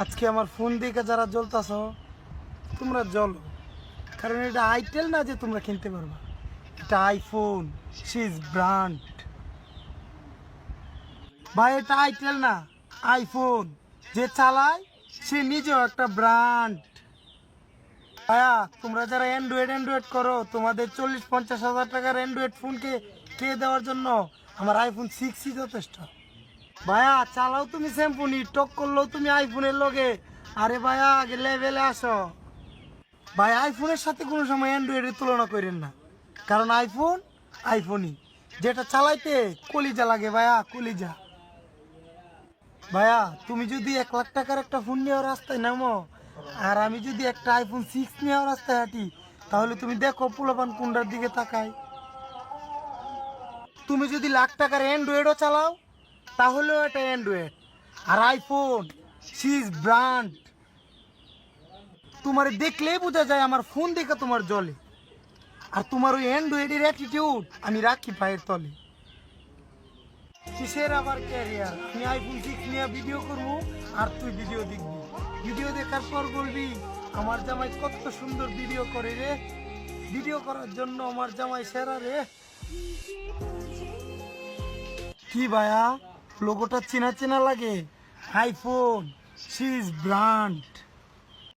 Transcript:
আজকে আমার ফোন দেখে যারা জ্বলতাছ তোমরা জ্বলো, কারণ এটা আইটেল না যে তোমরা কিনতে পারবা। এটা আইফোন, সি ইজ ব্র্যান্ড। ভাই এটা আইটেল না, আইফোন। যে চালায় সে নিজেও একটা ব্র্যান্ড। ভাইয়া তোমরা যারা অ্যান্ড্রয়েড করো, তোমাদের 40-50 হাজার টাকার অ্যান্ড্রয়েড ফোনকে কে দেওয়ার জন্য আমার আইফোন 6ই যথেষ্ট। ভাইয়া চালাও তুমি স্যামসুনি, টক করলেও তুমি আইফোনের লগে। আরে ভাইয়া আগে লেভেলে আসো। ভাই আইফোনের সাথে কোনো সময় অ্যান্ড্রয়েডের তুলনা করেন না, কারণ আইফোন আইফোনই। যেটা চালাইতে কলিজা লাগে ভাইয়া, কলিজা। ভাইয়া তুমি যদি 1 লাখ টাকার একটা ফোন নেওয়ার রাস্তায় নামো, আর আমি যদি একটা আইফোন 6 নেওয়ার রাস্তায় হাঁটি, তাহলে তুমি দেখো পোলাপান কোনটার দিকে তাকায়। তুমি যদি লাখ টাকার অ্যান্ড্রয়েডও চালাও, তাহলেও এটা অ্যান্ড্রয়েড। আর আইফোন সি ইজ ব্র্যান্ড। তোমার দেখলেই বোঝা যায় আমার ফোন দেখে তোমার জলে। আর তোমার ওই অ্যান্ড্রয়েডের অ্যাটিটিউড আমি রাখি পায়ের তলে। কিসের আবার ক্যারিয়ার? আমি আইফোন 6 নিয়ে ভিডিও করবো, আর তুই ভিডিও দেখবি। ভিডিও দেখার পর বলবি আমার জামাই কত সুন্দর ভিডিও করে রে, ভিডিও করার জন্য আমার জামাই সেরা রে। কি ভাইয়া লোগোটা চেনা চেনা লাগে? IPhone see is brand.